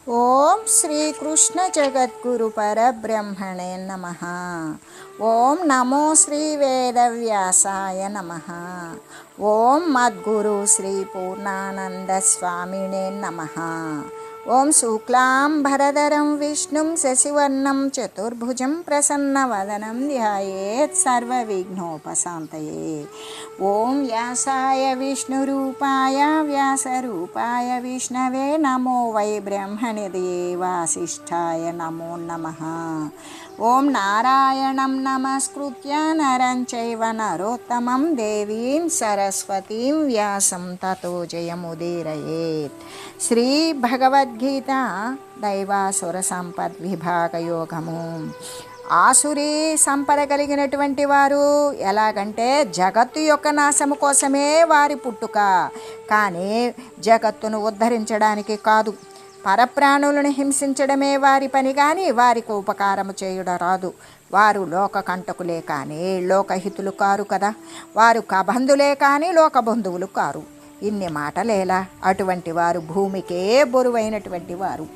ఓం శ్రీకృష్ణ జగద్గురు పరబ్రహ్మణే నమ. ఓం నమో శ్రీ వేదవ్యాసాయ నమ. ఓం మద్గురు శ్రీ పూర్ణానంద స్వామినే నమ. ఓం శుక్లాంబరధరం విష్ణుం శశివర్ణం చతుర్భుజం ప్రసన్నవదనం ధ్యాయేత్ సర్వవిఘ్నోపశాంతయే. ఓం వ్యాసాయ విష్ణురూపాయ వ్యాసరూపాయ విష్ణవే నమో వై బ్రహ్మణిదే వాసిష్ఠాయ నమో నమః. ఓం నారాయణం నమస్కృత్య నరం చైవ నరోత్తమం దేవీం సరస్వతీం వ్యాసం తతో జయముదీరయేత్. శ్రీ భగవద్గీత దైవాసుర సంపద్విభాగ యోగము. ఆసురీ సంపద కలిగినటువంటి వారు ఎలాగంటే జగత్తు యొక్క నాశము కోసమే వారి పుట్టుక, కానీ జగత్తును ఉద్ధరించడానికి కాదు. పరప్రాణులను హింసించడమే వారి పని, కానీ వారికి ఉపకారము చేయడం రాదు. వారు లోకకంటకులే కానీ లోకహితులు కారు కదా. వారు కబంధులే కానీ లోకబంధువులు కారు. ఇన్ని మాటలేలా, అటువంటి వారు భూమికే బరువైనటువంటి వారు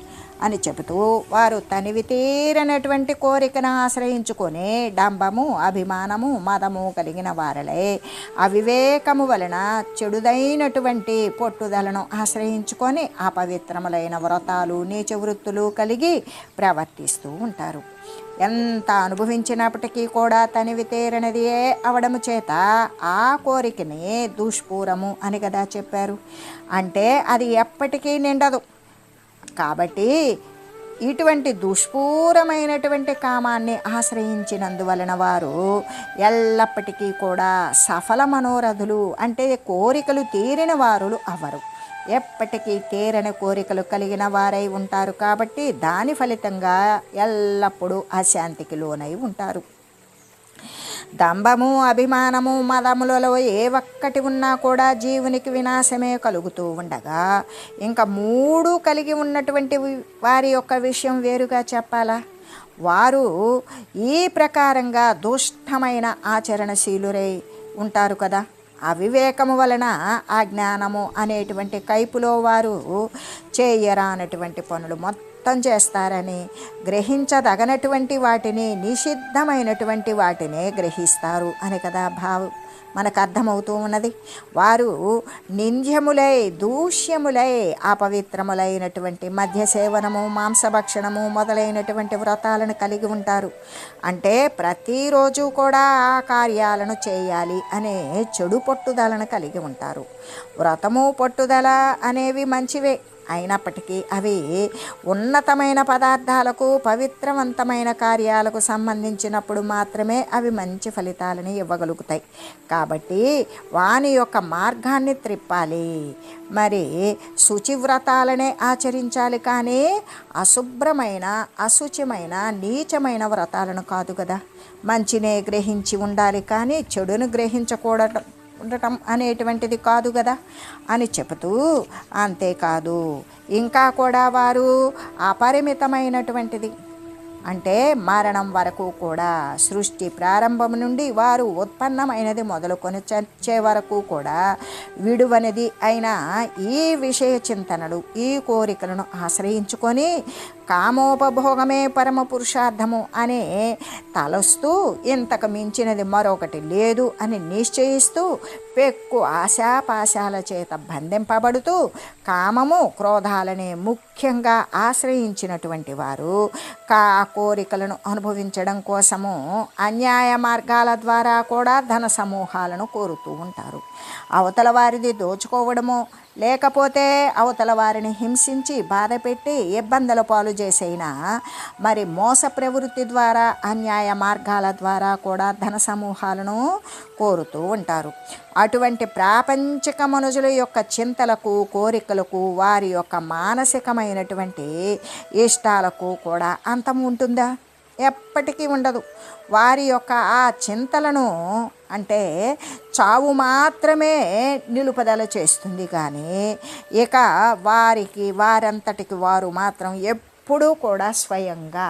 అని చెబుతూ వారు తనివి తీరనటువంటి కోరికను ఆశ్రయించుకొని డంబము, అభిమానము, మదము కలిగిన వారలే అవివేకము వలన చెడుదైనటువంటి పట్టుదలను ఆశ్రయించుకొని అపవిత్రములైన వ్రతాలు, నీచ వృత్తులు కలిగి ప్రవర్తిస్తూ ఉంటారు. ఎంత అనుభవించినప్పటికీ కూడా తనివి తీరనిదియే అవడము చేత ఆ కోరికని దుష్పూరము అని కదా చెప్పారు. అంటే అది ఎప్పటికీ నిండదు. కాబట్టి ఇటువంటి దుష్పూరమైనటువంటి కామాన్ని ఆశ్రయించినందువలన వారు ఎల్లప్పటికీ కూడా సఫల మనోరథులు, అంటే కోరికలు తీరిన వారులు అవరు. ఎప్పటికీ తీరని కోరికలు కలిగిన వారై ఉంటారు. కాబట్టి దాని ఫలితంగా ఎల్లప్పుడూ అశాంతికి లోనై ఉంటారు. దంభము, అభిమానము, మదములలో ఏ ఒక్కటి ఉన్నా కూడా జీవునికి వినాశమే కలుగుతూ ఉండగా, ఇంకా మూడు కలిగి ఉన్నటువంటి వారి యొక్క విషయం వేరుగా చెప్పాలా? వారు ఈ ప్రకారంగా దుష్టమైన ఆచరణశీలురై ఉంటారు కదా. అవివేకము వలన అజ్ఞానము అనేటువంటి కైపులో వారు చేయరానటువంటి పనులు మొత్తం చేస్తారని, గ్రహించదగనటువంటి వాటిని, నిషిద్ధమైనటువంటి వాటినే గ్రహిస్తారు అని కదా మనకు అర్థమవుతూ ఉన్నది. వారు నింద్యములై, దూష్యములై, అపవిత్రములైనటువంటి మద్య సేవనము, మాంసభక్షణము మొదలైనటువంటి వ్రతాలను కలిగి ఉంటారు. అంటే ప్రతిరోజు కూడా ఆ కార్యాలను చేయాలి అనే చెడు పట్టుదలను కలిగి ఉంటారు. వ్రతము, పట్టుదల అనేవి మంచివే అయినప్పటికీ అవి ఉన్నతమైన పదార్థాలకు, పవిత్రవంతమైన కార్యాలకు సంబంధించినప్పుడు మాత్రమే అవి మంచి ఫలితాలను ఇవ్వగలుగుతాయి. కాబట్టి వాని యొక్క మార్గాన్ని త్రిప్పాలి. మరి శుచివ్రతాలనే ఆచరించాలి, కానీ అశుభ్రమైన, అశుచిమైన, నీచమైన వ్రతాలను కాదు కదా. మంచినే గ్రహించి ఉండాలి, కానీ చెడును గ్రహించకూడదు ఉండటం అనేటువంటిది కాదు కదా అని చెబుతూ, అంతేకాదు ఇంకా కూడా వారు అపరిమితమైనటువంటిది, అంటే మరణం వరకు కూడా, సృష్టి ప్రారంభం నుండి వారు ఉత్పన్నమైనది మొదలుకొని చచ్చే వరకు కూడా విడువనిది అయిన ఈ విషయ చింతనలు, ఈ కోరికలను ఆశ్రయించుకొని కామోపభోగమే పరమ పురుషార్థము అనే తలస్తూ, ఇంతకు మించినది మరొకటి లేదు అని నిశ్చయిస్తూ, పెక్కు ఆశాపాశాల చేత బంధింపబడుతూ కామము, క్రోధాలనే ముఖ్యంగా ఆశ్రయించినటువంటి వారు కోరికలను అనుభవించడం కోసము అన్యాయ మార్గాల ద్వారా కూడా ధన సమూహాలను కోరుతూ ఉంటారు. అవతల వారిది దోచుకోవడము, లేకపోతే అవతల వారిని హింసించి బాధపెట్టి ఇబ్బందుల పాలు చేసైనా మరి మోస ప్రవృత్తి ద్వారా, అన్యాయ మార్గాల ద్వారా కూడా ధన సమూహాలను కోరుతూ ఉంటారు. అటువంటి ప్రాపంచిక మనుషుల యొక్క చింతలకు, కోరికలకు, వారి యొక్క మానసికమైనటువంటి ఇష్టాలకు కూడా అంతం ఉంటుందా? ఎప్పటికీ ఉండదు. వారి యొక్క ఆ చింతలను, అంటే చావు మాత్రమే నిలుపుదల చేస్తుంది, కానీ ఇక వారంతటికి వారు మాత్రం ఎప్పుడూ కూడా స్వయంగా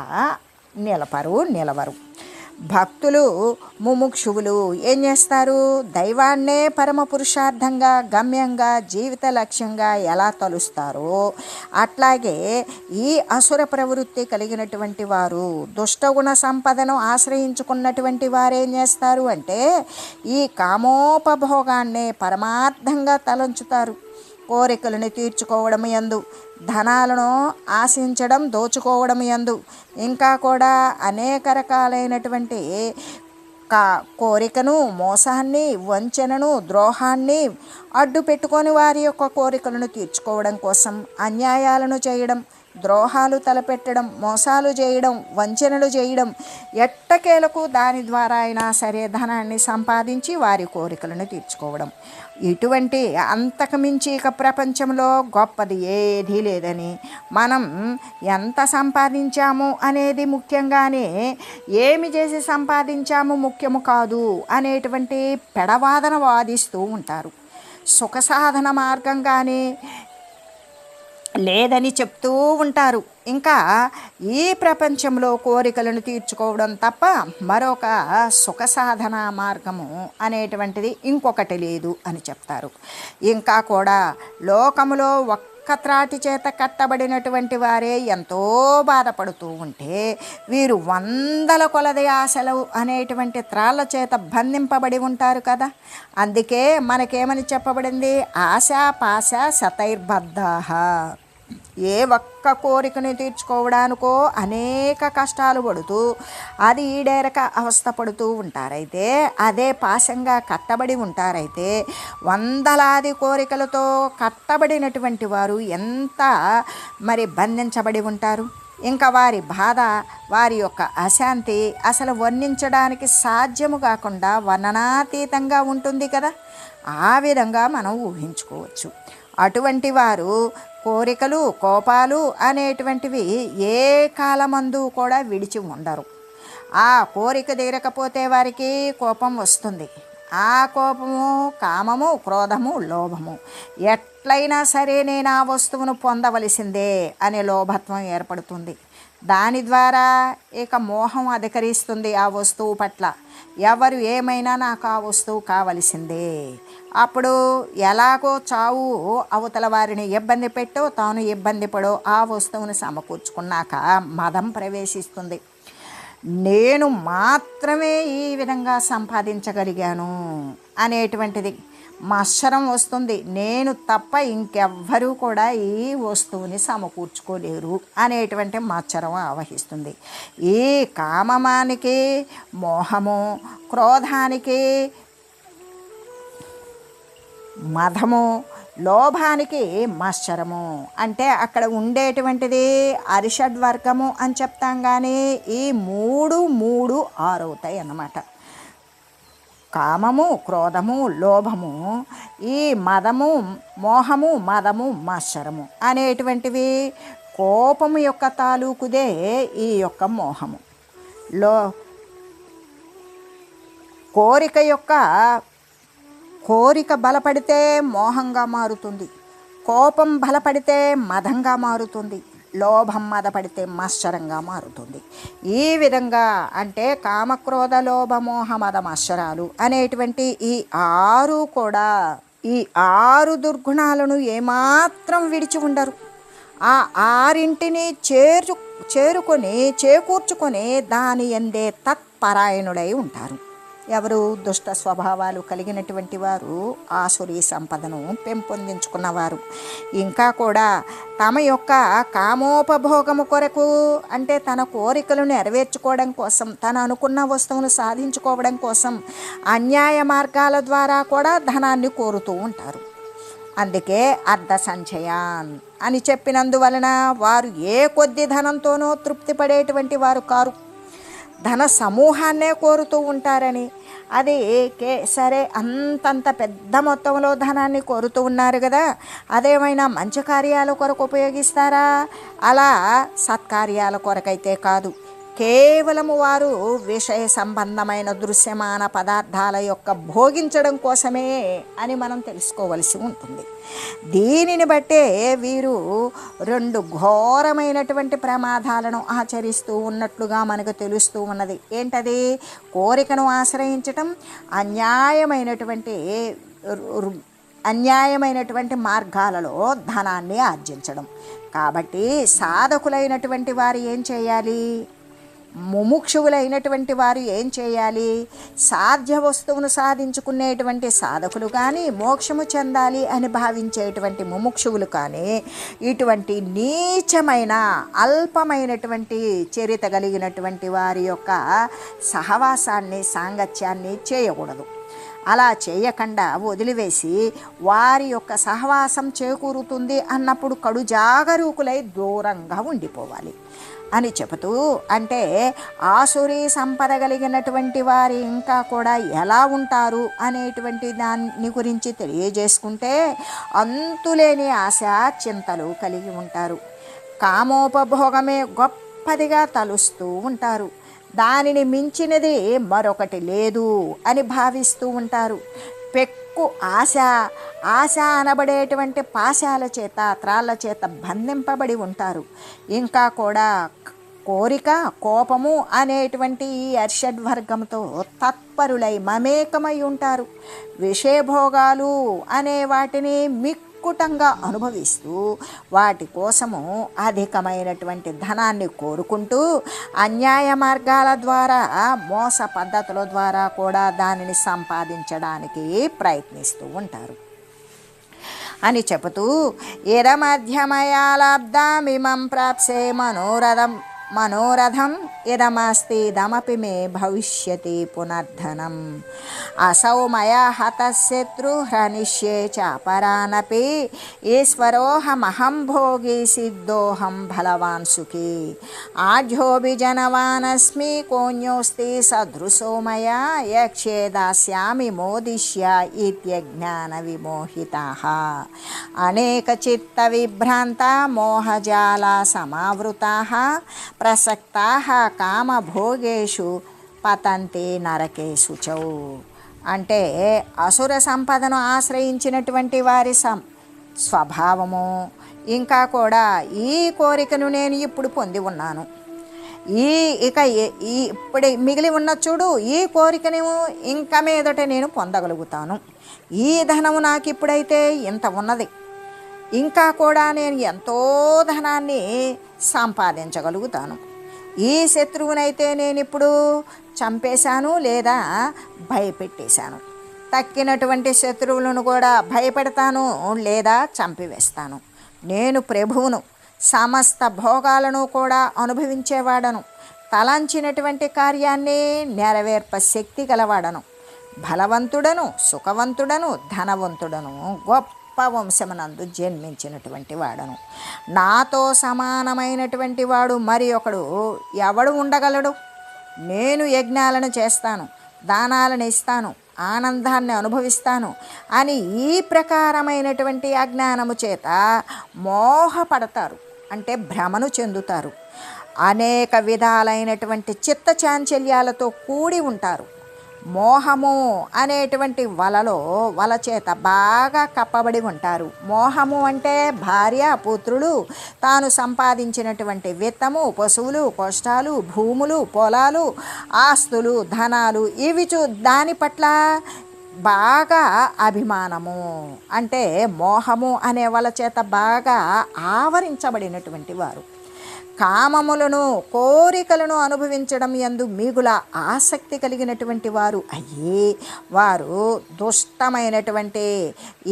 నిలవరు. భక్తులు ముముక్షువులు ఏం చేస్తారు? దైవాన్నే పరమ పురుషార్థంగా, గమ్యంగా, జీవిత లక్ష్యంగా ఎలా తలుస్తారో అట్లాగే ఈ అసుర ప్రవృత్తి కలిగినటువంటి వారు, దుష్టగుణ సంపదను ఆశ్రయించుకున్నటువంటి వారు ఏం చేస్తారు అంటే ఈ కామోపభోగాన్నే పరమార్థంగా తలంచుతారు. కోరికలను తీర్చుకోవడం యందు, ధనాలను ఆశించడం, దోచుకోవడం యందు, ఇంకా కూడా అనేక రకాలైనటువంటి కోరికను, మోసాన్ని, వంచనను, ద్రోహాన్ని అడ్డు పెట్టుకొని వారి యొక్క కోరికలను తీర్చుకోవడం కోసం అన్యాయాలను చేయడం, ద్రోహాలు తలపెట్టడం, మోసాలు చేయడం, వంచనలు చేయడం, ఎట్టకేలకు దాని ద్వారా అయినా సరే ధనాన్ని సంపాదించి వారి కోరికలను తీర్చుకోవడం. ఇటువంటి అంతకుమించి ఇక ప్రపంచంలో గొప్పది ఏదీ లేదని, మనం ఎంత సంపాదించాము అనేది ముఖ్యంగానే ఏమి చేసి సంపాదించాము ముఖ్యము కాదు అనేటువంటి పెడవాదన వాదిస్తూ ఉంటారు. సుఖ సాధన మార్గంగానే లేదని చెప్తూ ఉంటారు. ఇంకా ఈ ప్రపంచంలో కోరికలను తీర్చుకోవడం తప్ప మరొక సుఖ సాధన మార్గము అనేటువంటిది ఇంకొకటి లేదు అని చెప్తారు. ఇంకా కూడా లోకములో ఒక్క త్రాటి చేత కట్టబడినటువంటి వారే ఎంతో బాధపడుతూ ఉంటే వీరు వందల కొలది ఆశలు అనేటువంటి త్రాళ్ళ చేత బంధింపబడి ఉంటారు కదా. అందుకే మనకేమని చెప్పబడింది? ఆశ పాశ శతైర్బద్ధాః. ఏ ఒక్క కోరికను తీర్చుకోవడానికో అనేక కష్టాలు పడుతూ అది ఈడేరక అవస్థపడుతూ ఉంటారైతే, అదే పాశంగా కట్టబడి ఉంటారైతే, వందలాది కోరికలతో కట్టబడినటువంటి వారు ఎంత మరి బంధించబడి ఉంటారు. ఇంకా వారి బాధ, వారి యొక్క అశాంతి అసలు వర్ణించడానికి సాధ్యము కాకుండా వర్ణనాతీతంగా ఉంటుంది కదా. ఆ విధంగా మనం ఊహించుకోవచ్చు. అటువంటి వారు కోరికలు, కోపాలు అనేటువంటివి ఏ కాలమందు కూడా విడిచి ఉండరు. ఆ కోరిక తీరకపోతే వారికి కోపం వస్తుంది. ఆ కోపము కామము, క్రోధము, లోభము. ఎట్లయినా సరే నేను ఆ వస్తువును పొందవలసిందే అనే లోభత్వం ఏర్పడుతుంది. దాని ద్వారా ఇక మోహం అధికరిస్తుంది ఆ వస్తువు పట్ల. ఎవరు ఏమైనా నాకు ఆ వస్తువు కావలసిందే. అప్పుడు ఎలాగో చావు అవతల వారిని ఇబ్బంది పెట్టో, తాను ఇబ్బంది పడో ఆ వస్తువును సమకూర్చుకున్నాక మదం ప్రవేశిస్తుంది. నేను మాత్రమే ఈ విధంగా సంపాదించగలిగాను అనేటువంటిది మత్సరం వస్తుంది. నేను తప్ప ఇంకెవ్వరూ కూడా ఈ వస్తువుని సమకూర్చుకోలేరు అనేటువంటి మత్సరం ఆవహిస్తుంది. ఈ కామమానికి మోహము, క్రోధానికి మదము, లోభానికి మత్సరము. అంటే అక్కడ ఉండేటువంటిది అరిషడ్వర్గము అని చెప్తాం, కానీ ఈ మూడు ఆరవుతాయి అన్నమాట. కామము, క్రోధము, లోభము, ఈ మదము, మోహము, మదము, మత్సరము అనేటువంటివి కోపము యొక్క తాలూకుదే ఈ యొక్క మోహము. కోరిక బలపడితే మోహంగా మారుతుంది, కోపం బలపడితే మదంగా మారుతుంది, లోభం మదపడితే మత్సరంగా మారుతుంది. ఈ విధంగా అంటే కామక్రోధ లోభ మోహ మద మత్సరాలు అనేటువంటి ఈ ఆరు దుర్గుణాలను ఏమాత్రం విడిచి ఉండరు. ఆ ఆరింటిని చేకూర్చుకొని దాని ఎందే తత్పరాయణుడై ఉంటారు. ఎవరు? దుష్ట స్వభావాలు కలిగినటువంటి వారు, ఆసురీ సంపదను పెంపొందించుకున్నవారు. ఇంకా కూడా తమ యొక్క కామోపభోగము కొరకు, అంటే తన కోరికలను నెరవేర్చుకోవడం కోసం, తను అనుకున్న వస్తువును సాధించుకోవడం కోసం అన్యాయ మార్గాల ద్వారా కూడా ధనాన్ని కోరుతూ ఉంటారు. అందుకే అర్ధ సంచయాన్ అని చెప్పినందువలన వారు ఏ కొద్ది ధనంతోనో తృప్తి పడేటువంటి వారు కారు. ధన సమూహాన్నే కోరుతూ ఉంటారని, అది సరే అంతంత పెద్ద మొత్తంలో ధనాన్ని కోరుతూ ఉన్నారు కదా, అదేమైనా మంచి కార్యాల కొరకు ఉపయోగిస్తారా? అలా సత్కార్యాల కొరకైతే కాదు, కేవలము వారు విషయ సంబంధమైన దృశ్యమాన పదార్థాల యొక్క భోగించడం కోసమే అని మనం తెలుసుకోవలసి ఉంటుంది. దీనిని బట్టే వీరు రెండు ఘోరమైనటువంటి ప్రమాదాలను ఆచరిస్తూ ఉన్నట్లుగా మనకు తెలుస్తూ ఉన్నది. ఏంటది? కోరికను ఆశ్రయించటం, అన్యాయమైనటువంటి మార్గాలలో ధనాన్ని ఆర్జించడం. కాబట్టి సాధకులైనటువంటి వారు ఏం చేయాలి? ముముక్షువులైనటువంటి వారు ఏం చేయాలి? సాధ్య వస్తువును సాధించుకునేటువంటి సాధకులు కానీ, మోక్షము చెందాలి అని భావించేటువంటి ముముక్షువులు కానీ ఇటువంటి నీచమైన అల్పమైనటువంటి చరిత కలిగినటువంటి వారి యొక్క సహవాసాన్ని, సాంగత్యాన్ని చేయకూడదు. అలా చేయకుండా వదిలివేసి వారి యొక్క సహవాసం చేకూరుతుంది అన్నప్పుడు కడు జాగరూకులై దూరంగా ఉండిపోవాలి అని చెబుతూ, అంటే ఆసురీ సంపద కలిగినటువంటి వారు ఇంకా కూడా ఎలా ఉంటారు అనేటువంటి దాని గురించి తెలియజేసుకుంటే, అంతులేని ఆశ చింతలు కలిగి ఉంటారు. కామోపభోగమే గొప్పదిగా తలుస్తూ ఉంటారు. దానిని మించినది మరొకటి లేదు అని భావిస్తూ ఉంటారు. పెక్కు ఆశ అనబడేటువంటి పాశాల చేత, త్రాళ్ళ చేత బంధింపబడి ఉంటారు. ఇంకా కూడా కోరిక, కోపము అనేటువంటి ఈ అర్షడ్వర్గంతో తత్పరులై మమేకమై ఉంటారు. విషయభోగాలు అనే వాటిని మిక్కుటంగా అనుభవిస్తూ వాటి కోసము అధికమైనటువంటి ధనాన్ని కోరుకుంటూ అన్యాయ మార్గాల ద్వారా, మోస పద్ధతుల ద్వారా కూడా దానిని సంపాదించడానికి ప్రయత్నిస్తూ ఉంటారు అని చెబుతూ, ఇదమధ్యమయాలాబ్దామిమం ప్రాప్సే మనోరథం ఇదమస్తిదమపి మే భవిష్యతి పునర్ధనం అసౌ మయా హతశత్రు హ్రనిష్యే చాపరానపి ఈశ్వరోహమహం భోగి సిద్ధోహం బలవాన్ సుఖీ ఆఢ్యోభిజనవానస్మి కోన్యోస్తి సదృశో మయా యక్షే దాస్యామి మోదిష్య ఇత్యజ్ఞాన విమోహితాః అనేక చిత్త విభ్రాంత మోహజాల సమావృతాః ప్రసక్తాః కామభోగేషు పతంతే నరకేషు చౌ. అంటే అసుర సంపదను ఆశ్రయించినటువంటి వారి స్వభావము, ఇంకా కూడా ఈ కోరికను నేను ఇప్పుడు పొంది ఉన్నాను, ఇప్పుడు మిగిలి ఉన్న చూడు ఈ కోరికను ఇంకా మీదట నేను పొందగలుగుతాను, ఈ ధనము నాకు ఇప్పుడైతే ఇంత ఉన్నది, ఇంకా కూడా నేను ఎంతో ధనాన్ని సంపాదించగలుగుతాను, ఈ శత్రువునైతే నేను ఇప్పుడు చంపేశాను లేదా భయపెట్టేశాను, తక్కినటువంటి శత్రువులను కూడా భయపెడతాను లేదా చంపివేస్తాను, నేను ప్రభువును, సమస్త భోగాలను కూడా అనుభవించేవాడను, తలంచినటువంటి కార్యాన్ని నెరవేర్ప శక్తి గలవాడను, బలవంతుడను, సుఖవంతుడను, ధనవంతుడను, గొప్ప వంశమునందు జన్మించినటువంటి వాడను, నాతో సమానమైనటువంటి వాడు మరి ఒకడు ఎవడు ఉండగలడు? నేను యజ్ఞాలను చేస్తాను, దానాలను ఇస్తాను, ఆనందాన్ని అనుభవిస్తాను అని ఈ ప్రకారమైనటువంటి అజ్ఞానము చేత మోహపడతారు, అంటే భ్రమను చెందుతారు. అనేక విధాలైనటువంటి చిత్త చాంచల్యాలతో కూడి ఉంటారు. మోహము అనేటువంటి వల చేత బాగా కప్పబడి ఉంటారు. మోహము అంటే భార్య, పుత్రులు, తాను సంపాదించినటువంటి విత్తము, పశువులు, కోష్టాలు, భూములు, పొలాలు, ఆస్తులు, ధనాలు, ఇవి దాని పట్ల బాగా అభిమానము, అంటే మోహము అనే వల చేత బాగా ఆవరించబడినటువంటి వారు. కామములను, కోరికలను అనుభవించడం యందు మిగుల ఆసక్తి కలిగినటువంటి వారు అయ్యి వారు దుష్టమైనటువంటి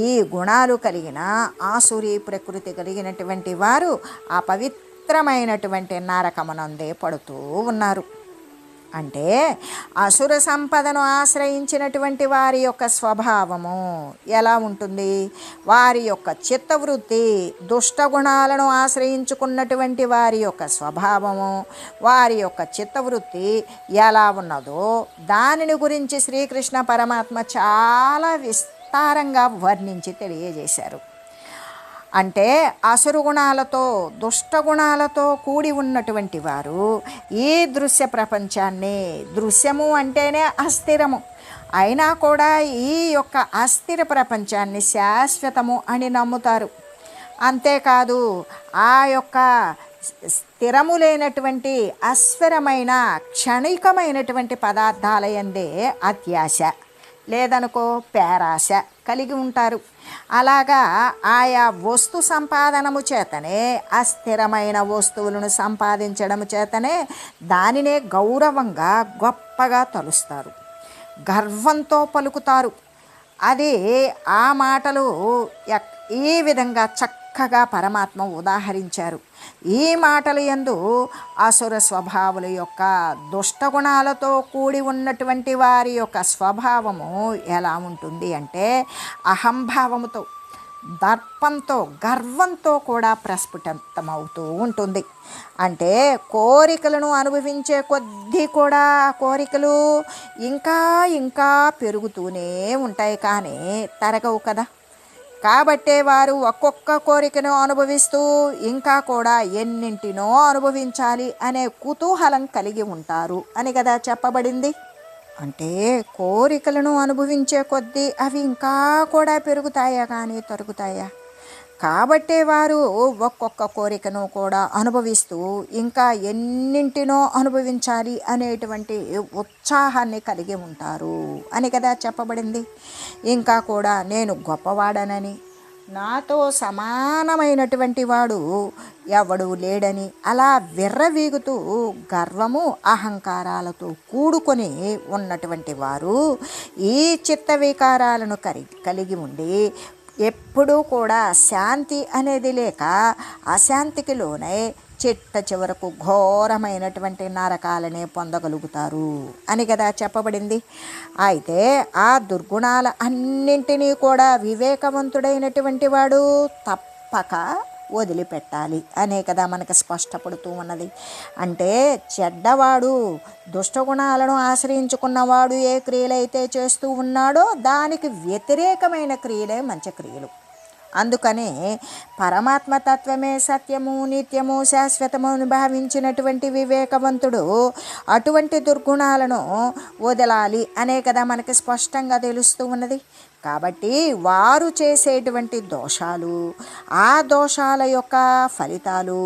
ఈ గుణాలు కలిగిన ఆసురీ ప్రకృతి కలిగినటువంటి వారు అపవిత్రమైనటువంటి నరకమునందే పడుతూ ఉన్నారు. అంటే అసుర సంపదను ఆశ్రయించినటువంటి వారి యొక్క స్వభావము ఎలా ఉంటుంది? వారి యొక్క చిత్తవృత్తి, దుష్టగుణాలను ఆశ్రయించుకున్నటువంటి వారి యొక్క స్వభావము, వారి యొక్క చిత్తవృత్తి ఎలా ఉన్నదో దానిని గురించి శ్రీకృష్ణ పరమాత్మ చాలా విస్తారంగా వర్ణించి తెలియజేశారు. అంటే అసురు గుణాలతో దుష్టగుణాలతో కూడి ఉన్నటువంటి వారు ఈ దృశ్య ప్రపంచాన్ని, దృశ్యము అంటేనే అస్థిరము, అయినా కూడా ఈ యొక్క అస్థిర ప్రపంచాన్ని శాశ్వతము అని నమ్ముతారు. అంతేకాదు ఆ యొక్క స్థిరము లేనటువంటి అస్థిరమైన క్షణికమైనటువంటి పదార్థాల యందే అత్యాశ లేదనుకో పేరాశ కలిగి ఉంటారు. అలాగా ఆయా వస్తు సంపాదనము చేతనే, అస్థిరమైన వస్తువులను సంపాదించడము చేతనే దానినే గౌరవంగా గొప్పగా తలుస్తారు, గర్వంతో పలుకుతారు. అది ఆ మాటలు ఈ విధంగా చక్కగా పరమాత్మ ఉదాహరించారు. ఈ మాటల యందు అసుర స్వభావుల యొక్క దుష్టగుణాలతో కూడి ఉన్నటువంటి వారి యొక్క స్వభావము ఎలా ఉంటుంది అంటే అహంభావముతో, దర్పంతో, గర్వంతో కూడా ప్రస్ఫుటమవుతూ ఉంటుంది. అంటే కోరికలను అనుభవించే కొద్దీ కూడా కోరికలు ఇంకా ఇంకా పెరుగుతూనే ఉంటాయి, కానీ తరగవు కదా. కాబట్టే వారు ఒక్కొక్క కోరికను అనుభవిస్తూ ఇంకా కూడా ఎన్నింటినో అనుభవించాలి అనే కుతూహలం కలిగి ఉంటారు అని కదా చెప్పబడింది. అంటే కోరికలను అనుభవించే కొద్దీ అవి ఇంకా కూడా పెరుగుతాయా కానీ తరుగుతాయా? కాబట్టే వారు ఒక్కొక్క కోరికను కూడా అనుభవిస్తూ ఇంకా ఎన్నింటినో అనుభవించాలి అనేటువంటి ఉత్సాహాన్ని కలిగి ఉంటారు అని కదా చెప్పబడింది. ఇంకా కూడా నేను గొప్పవాడనని, నాతో సమానమైనటువంటి వాడు ఎవడు లేడని అలా విర్రవీగుతూ గర్వము అహంకారాలతో కూడుకొని ఉన్నటువంటి వారు ఈ చిత్త వికారాలను కలిగి ఉండి ఎప్పుడూ కూడా శాంతి అనేది లేక అశాంతికి లోనై చిట్ట చివరకు ఘోరమైనటువంటి నరకాలనే పొందగలుగుతారు అని కదా చెప్పబడింది. అయితే ఆ దుర్గుణాల అన్నింటినీ కూడా వివేకవంతుడైనటువంటి వాడు తప్పక వదిలిపెట్టాలి అనే కదా మనకు స్పష్టపడుతూ ఉన్నది. అంటే చెడ్డవాడు, దుష్టగుణాలను ఆశ్రయించుకున్నవాడు ఏ క్రియలైతే చేస్తూ ఉన్నాడో దానికి వ్యతిరేకమైన క్రియలే మంచి క్రియలు. అందుకనే పరమాత్మతత్వమే సత్యము, నిత్యము, శాశ్వతము అని భావించినటువంటి వివేకవంతుడు అటువంటి దుర్గుణాలను వదలాలి అనే కదా మనకి స్పష్టంగా తెలుస్తూ ఉన్నది. కాబట్టి వారు చేసేటువంటి దోషాలు, ఆ దోషాల యొక్క ఫలితాలు,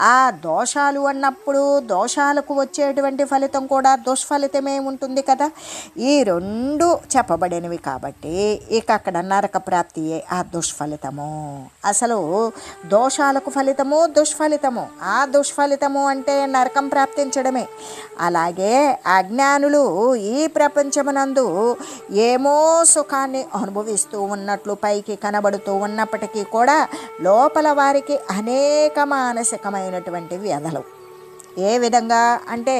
ఆ దోషాలు అన్నప్పుడు దోషాలకు వచ్చేటువంటి ఫలితం కూడా దుష్ఫలితమే ఉంటుంది కదా. ఈ రెండు చెప్పబడినవి కాబట్టి ఇక అక్కడ నరక ప్రాప్తియే ఆ దుష్ఫలితము. అసలు దోషాలకు ఫలితము దుష్ఫలితము, ఆ దుష్ఫలితము అంటే నరకం ప్రాప్తించడమే. అలాగే అజ్ఞానులు ఈ ప్రపంచమునందు ఏమో సుఖాన్ని అనుభవిస్తూ ఉన్నట్లు పైకి కనబడుతూ ఉన్నప్పటికీ కూడా లోపల వారికి అనేక మానసికమైనటువంటి వ్యధలు. ఏ విధంగా అంటే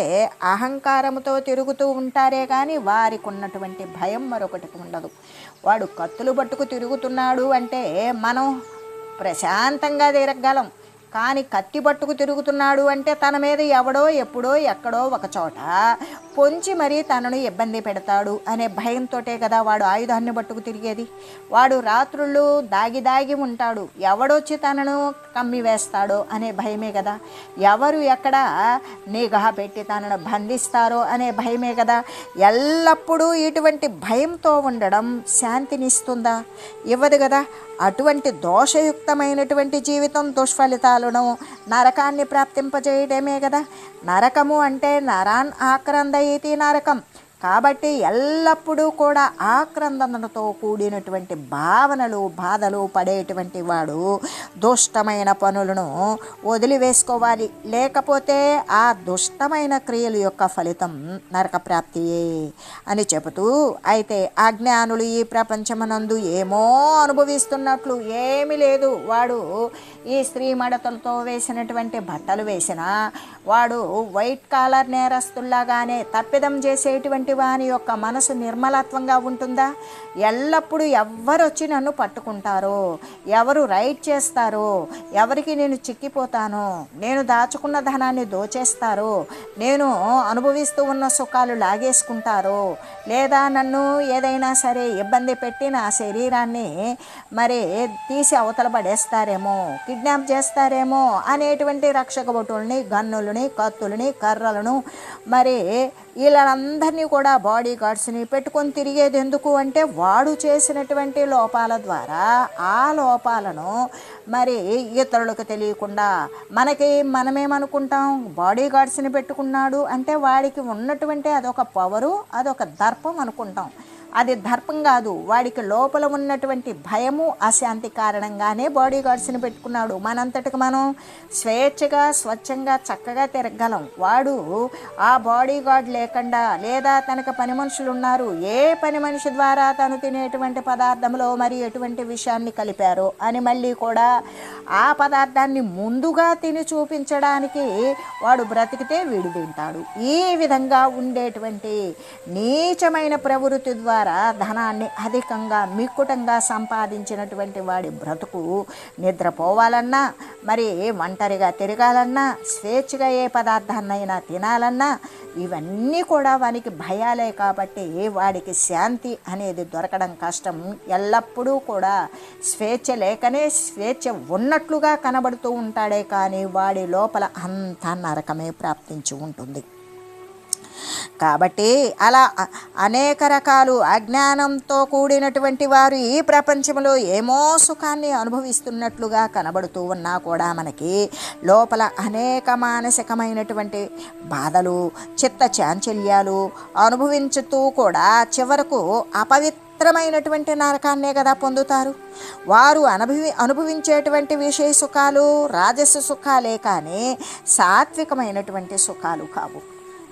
అహంకారముతో తిరుగుతూ ఉంటారే కానీ వారికి ఉన్నటువంటి భయం మరొకటికి ఉండదు. వాడు కత్తులు పట్టుకు తిరుగుతున్నాడు అంటే మనం ప్రశాంతంగా తిరగలం, కానీ కత్తి పట్టుకు తిరుగుతున్నాడు అంటే తన మీద ఎవడో ఎప్పుడో ఎక్కడో ఒక చోట పొంచి మరీ తనను ఇబ్బంది పెడతాడు అనే భయంతోటే కదా వాడు ఆయుధాన్ని పట్టుకు తిరిగేది. వాడు రాత్రుళ్ళు దాగి దాగి ఉంటాడు, ఎవడొచ్చి తనను కమ్మి వేస్తాడో అనే భయమే కదా. ఎవరు ఎక్కడ నిఘా పెట్టి తనను బంధిస్తారో అనే భయమే కదా. ఎల్లప్పుడూ ఇటువంటి భయంతో ఉండడం శాంతినిస్తుందా? ఇవ్వదు కదా. అటువంటి దోషయుక్తమైనటువంటి జీవితం దుష్ఫలితాలను, నరకాన్ని ప్రాప్తింపజేయడమే కదా. నరకము అంటే నరాన్ ఆక్రందయితి నరకం. కాబట్టి ఎల్లప్పుడూ కూడా ఆక్రందనతో కూడినటువంటి భావనలు, బాధలు పడేటువంటి వాడు దుష్టమైన పనులను వదిలివేసుకోవాలి. లేకపోతే ఆ దుష్టమైన క్రియల యొక్క ఫలితం నరక ప్రాప్తియే అని చెబుతూ, అయితే అజ్ఞానులు ఈ ప్రపంచమనందు ఏమో అనుభవిస్తున్నట్లు ఏమీ లేదు. వాడు ఈ స్త్రీ మడతలతో వేసినటువంటి బట్టలు వేసినా, వాడు వైట్ కాలర్ నేరస్తుల్లాగానే తప్పిదం చేసేటువంటి చేసేటువంటి వాని యొక్క మనసు నిర్మలత్వంగా ఉంటుందా? ఎల్లప్పుడూ ఎవరు వచ్చి నన్ను పట్టుకుంటారో, ఎవరు రైట్ చేస్తారో, ఎవరికి నేను చిక్కిపోతానో, నేను దాచుకున్న ధనాన్ని దోచేస్తారో, నేను అనుభవిస్తూ ఉన్న సుఖాలు లాగేసుకుంటారో, లేదా నన్ను ఏదైనా సరే ఇబ్బంది పెట్టి నా శరీరాన్ని మరి తీసి అవతల పడేస్తారేమో, కిడ్నాప్ చేస్తారేమో అనేటువంటి రక్షక భటుల్ని, గన్నులని, కత్తులని, కర్రలను మరి వీళ్ళందరినీ కూడా బాడీ గార్డ్స్ని పెట్టుకొని తిరిగేది ఎందుకు అంటే వాడు చేసినటువంటి లోపాల ద్వారా ఆ లోపాలను మరి ఇతరులకు తెలియకుండా మనమేమనుకుంటాం, బాడీ గార్డ్స్ని పెట్టుకున్నాడు అంటే వాడికి ఉన్నటువంటి అదొక పవరు, అదొక దర్పం అనుకుంటాం. అది దర్పం కాదు, వాడికి లోపల ఉన్నటువంటి భయము, అశాంతి కారణంగానే బాడీ గార్డ్స్ని పెట్టుకున్నాడు. మనంతటికి మనం స్వేచ్ఛగా స్వచ్ఛంగా చక్కగా తిరగలం. వాడు ఆ బాడీ గార్డ్ లేకుండా, లేదా తనకు పని మనుషులు ఉన్నారు, ఏ పని మనిషి ద్వారా తను తినేటువంటి పదార్థంలో మరి ఎటువంటి విషయాన్ని కలిపారో అని మళ్ళీ కూడా ఆ పదార్థాన్ని ముందుగా తిని చూపించడానికి వాడు బ్రతికితే వీడు తింటాడు. ఈ విధంగా ఉండేటువంటి నీచమైన ప్రవృత్తి ద్వారా ధనాన్ని అధికంగా మిక్కుటంగా సంపాదించినటువంటి వాడి బ్రతుకు నిద్రపోవాలన్నా, మరి ఒంటరిగా తిరగాలన్నా, స్వేచ్ఛగా ఏ పదార్థాన్నైనా తినాలన్నా ఇవన్నీ కూడా వానికి భయాలే. కాబట్టి వాడికి శాంతి అనేది దొరకడం కష్టం. ఎల్లప్పుడూ కూడా స్వేచ్ఛ లేకనే స్వేచ్ఛ ఉన్నట్లుగా కనబడుతూ ఉంటాడే కానీ వాడి లోపల అంతా నరకమే ప్రాప్తించి ఉంటుంది. కాబట్టి అలా అనేక రకాలు అజ్ఞానంతో కూడినటువంటి వారు ఈ ప్రపంచంలో ఏమో సుఖాన్ని అనుభవిస్తున్నట్లుగా కనబడుతూ ఉన్నా కూడా మనకి లోపల అనేక మానసికమైనటువంటి బాధలు, చిత్త చాంచల్యాలు అనుభవించుతూ కూడా చివరకు అపవిత్రమైనటువంటి నరకాన్నే కదా పొందుతారు. వారు అనుభవించేటువంటి విషయ సుఖాలు రాజస సుఖాలే కానీ సాత్వికమైనటువంటి సుఖాలు కావు.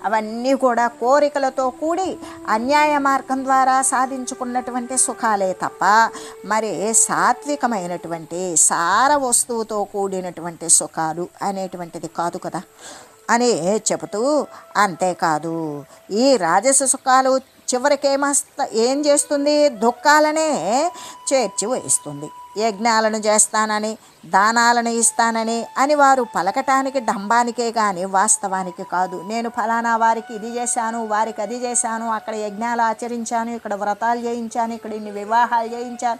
అవన్నీ కూడా కోరికలతో కూడి అన్యాయ మార్గం ద్వారా సాధించుకున్నటువంటి సుఖాలే తప్ప మరి సాత్వికమైనటువంటి సార వస్తువుతో కూడినటువంటి సుఖాలు అనేటువంటిది కాదు కదా అని చెబుతూ, అంతేకాదు ఈ రాజస సుఖాలు ఏం చేస్తుంది, దుఃఖాలనే చేర్చి వహిస్తుంది. యజ్ఞాలను చేస్తానని, దానాలను ఇస్తానని అని వారు పలకటానికి డంబానికే కానీ వాస్తవానికి కాదు. నేను ఫలానా వారికి ఇది చేశాను, వారికి అది చేశాను, అక్కడ యజ్ఞాలు ఆచరించాను, ఇక్కడ వ్రతాలు చేయించాను, ఇక్కడ ఇన్ని వివాహాలు చేయించాను,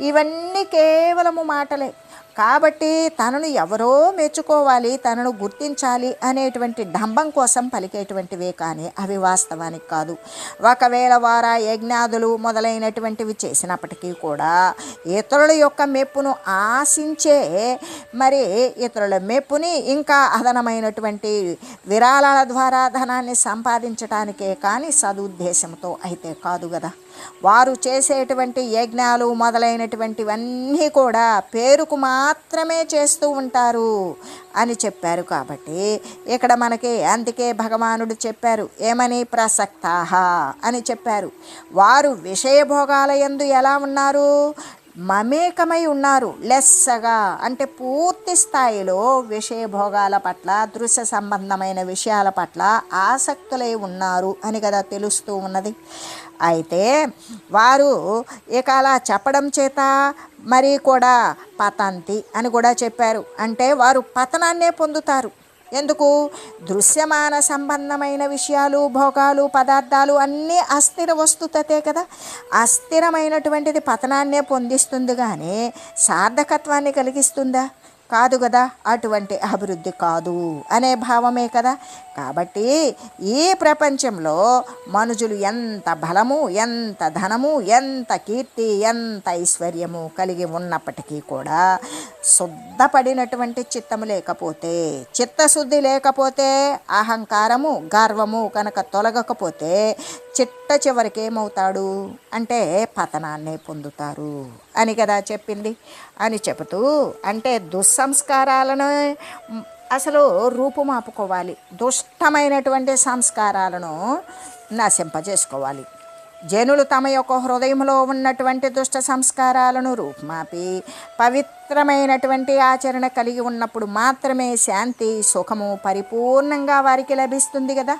ఇవన్నీ కేవలము మాటలే. కాబట్టి తనను ఎవరో మెచ్చుకోవాలి, తనను గుర్తించాలి అనేటువంటి డంబం కోసం పలికేటువంటివే కానీ అవి వాస్తవానికి కాదు. ఒకవేళ వారా యజ్ఞాదులు మొదలైనటువంటివి చేసినప్పటికీ కూడా ఇతరుల యొక్క మెప్పును ఆశించే మరి ఇతరుల మెప్పుని ఇంకా అదనమైనటువంటి విరాళాల ద్వారా ధనాన్ని సంపాదించడానికే కానీ సదుద్దేశంతో అయితే కాదు కదా. వారు చేసేటువంటి యజ్ఞాలు మొదలైనటువంటివన్నీ కూడా పేరుకు మాత్రమే చేస్తూ ఉంటారు అని చెప్పారు. కాబట్టి ఇక్కడ మనకి అందుకే భగవానుడు చెప్పారు, ఏమని, ప్రసక్తాహ అని చెప్పారు. వారు విషయభోగాల యందు ఎలా ఉన్నారు, మమేకమై ఉన్నారు. లెస్సగా అంటే పూర్తి స్థాయిలో విషయభోగాల పట్ల, దృశ్య సంబంధమైన విషయాల పట్ల ఆసక్తులై ఉన్నారు అని కదా తెలుస్తూ ఉన్నది. అయితే వారు ఇక అలా చెప్పడం చేత మరి కూడా పతంతి అని కూడా చెప్పారు. అంటే వారు పతనాన్నే పొందుతారు. ఎందుకు, దృశ్యమాన సంబంధమైన విషయాలు, భోగాలు, పదార్థాలు అన్నీ అస్థిర వస్తుతతే కదా. అస్థిరమైనటువంటిది పతనాన్నే పొందిస్తుంది కానీ సార్థకత్వాన్ని కలిగిస్తుందా? కాదు కదా. అటువంటి అభివృద్ధి కాదు అనే భావమే కదా. కాబట్టి ఈ ప్రపంచంలో మనుషులు ఎంత బలము, ఎంత ధనము, ఎంత కీర్తి, ఎంత ఐశ్వర్యము కలిగి ఉన్నప్పటికీ కూడా శుద్ధపడినటువంటి చిత్తము లేకపోతే, చిత్తశుద్ధి లేకపోతే, అహంకారము, గర్వము కనుక తొలగకపోతే చివరికి ఏమవుతాడు అంటే పతనాన్నే పొందుతారు అని కదా చెప్పింది అని చెబుతూ, అంటే దుస్సంస్కారాలను అసలు రూపుమాపుకోవాలి, దుష్టమైనటువంటి సంస్కారాలను నశింపజేసుకోవాలి. జనులు తమ యొక్క హృదయంలో ఉన్నటువంటి దుష్ట సంస్కారాలను రూపుమాపి పవిత్రమైనటువంటి ఆచరణ కలిగి ఉన్నప్పుడు మాత్రమే శాంతి, సుఖము పరిపూర్ణంగా వారికి లభిస్తుంది కదా.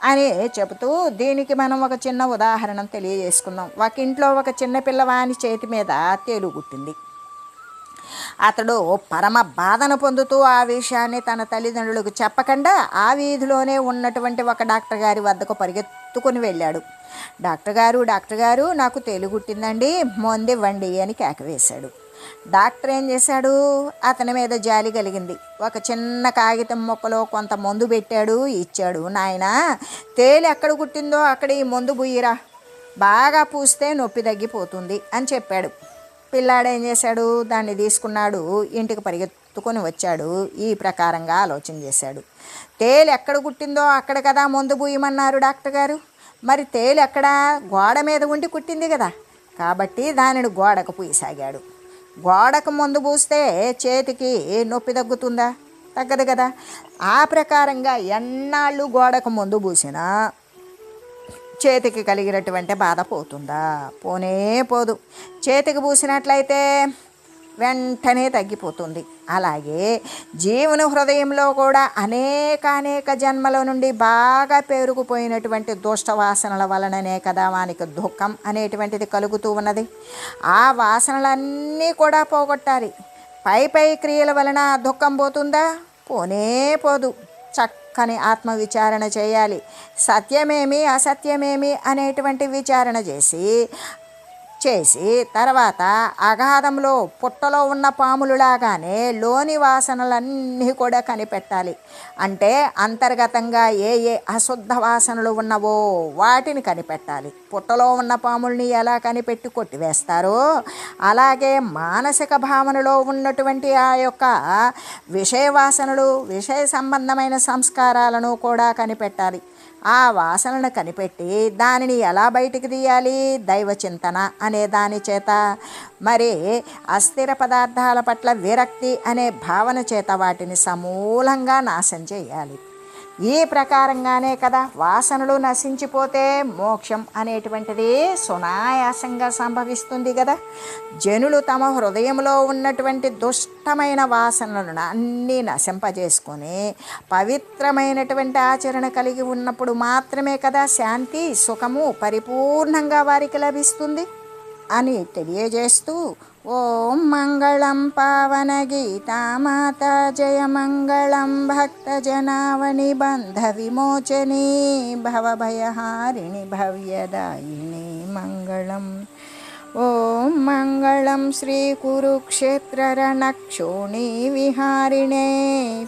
అని చెబుతూ దీనికి మనం ఒక చిన్న ఉదాహరణ తెలియజేసుకుందాం. ఒక ఇంట్లో ఒక చిన్న పిల్లవాని చేతి మీద తేలు గుట్టింది. అతడు పరమ బాధను పొందుతూ ఆ విషయాన్ని తన తల్లిదండ్రులకు చెప్పకుండా ఆ వీధిలోనే ఉన్నటువంటి ఒక డాక్టర్ గారి వద్దకు పరిగెత్తుకుని వెళ్ళాడు. డాక్టర్ గారు నాకు తేలు గుట్టిందండి, మందు ఇవ్వండి అని కేకవేశాడు. డాక్టర్ ఏం చేశాడు, అతని మీద జాలి కలిగింది. ఒక చిన్న కాగితం మొక్కలో కొంత మందు పెట్టాడు, ఇచ్చాడు. నాయనా, తేలు ఎక్కడ గుట్టిందో అక్కడ ఈ మందు బుయ్యిరా, బాగా పూస్తే నొప్పి తగ్గిపోతుంది అని చెప్పాడు. పిల్లాడు ఏం చేశాడు, దాన్ని తీసుకున్నాడు, ఇంటికి పరిగెత్తుకొని వచ్చాడు. ఈ ప్రకారంగా ఆలోచన చేశాడు. తేలు ఎక్కడ గుట్టిందో అక్కడ కదా మందు బుయ్యమన్నారు డాక్టర్ గారు. మరి తేలు ఎక్కడ, గోడ మీద ఉండి కుట్టింది కదా, కాబట్టి దానిని గోడకు పూయసాగాడు. గోడకు మందు పూస్తే చేతికి నొప్పి తగ్గుతుందా? తగ్గదు కదా. ఆ ప్రకారంగా ఎన్నాళ్ళు గోడకు మందు పూసినా చేతికి కలిగినటువంటి బాధ పోతుందా? పోనే పోదు. చేతికి పూసినట్లయితే వెంటనే తగ్గిపోతుంది. అలాగే జీవుని హృదయంలో కూడా అనేక జన్మల నుండి బాగా పేరుకుపోయినటువంటి దుష్టవాసనల వలననే కదా వానికి దుఃఖం అనేటువంటిది కలుగుతూ ఉన్నది. ఆ వాసనలన్నీ కూడా పోగొట్టాలి. పై క్రియల వలన దుఃఖం పోతుందా? పోనే పోదు. చక్కని ఆత్మవిచారణ చేయాలి. సత్యమేమి అసత్యమేమి అనేటువంటి విచారణ చేసి తర్వాత అగాధంలో పుట్టలో ఉన్న పాములులాగానే లోని వాసనలన్నీ కూడా కనిపెట్టాలి. అంటే అంతర్గతంగా ఏ అశుద్ధ వాసనలు ఉన్నవో వాటిని కనిపెట్టాలి. పుట్టలో ఉన్న పాముల్ని ఎలా కనిపెట్టి కొట్టివేస్తారో అలాగే మానసిక భావనలో ఉన్నటువంటి ఆ యొక్క విషయ వాసనలు, విషయ సంబంధమైన సంస్కారాలను కూడా కనిపెట్టాలి. ఆ వాసనను కనిపెట్టి దానిని ఎలా బయటికి తీయాలి? దైవచింతన అనే దాని చేత, మరి అస్థిర పదార్థాల పట్ల విరక్తి అనే భావన చేత వాటిని సమూలంగా నాశనం చేయాలి. ఈ ప్రకారంగానే కదా వాసనలు నశించిపోతే మోక్షం అనేటువంటిది సునాయాసంగా సంభవిస్తుంది కదా. జనులు తమ హృదయంలో ఉన్నటువంటి దుష్టమైన వాసనలను అన్నీ నశింపజేసుకొని పవిత్రమైనటువంటి ఆచరణ కలిగి ఉన్నప్పుడు మాత్రమే కదా శాంతి, సుఖము పరిపూర్ణంగా వారికి లభిస్తుంది అని తెలియజేస్తూ, ఓం మంగళం పావన గీతామాత, జయ మంగళం భక్తజనావని బంధ విమోచని, భవభయహారిణి భవ్యదాయిని మంగళం. ఓం మంగళం శ్రీ కురుక్షేత్ర రణక్షోణి విహారిణే,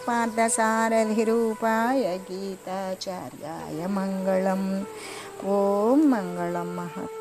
పార్థసారథి రూపాయ గీతాచార్యాయ మంగళం. ఓం మంగళం మహత్.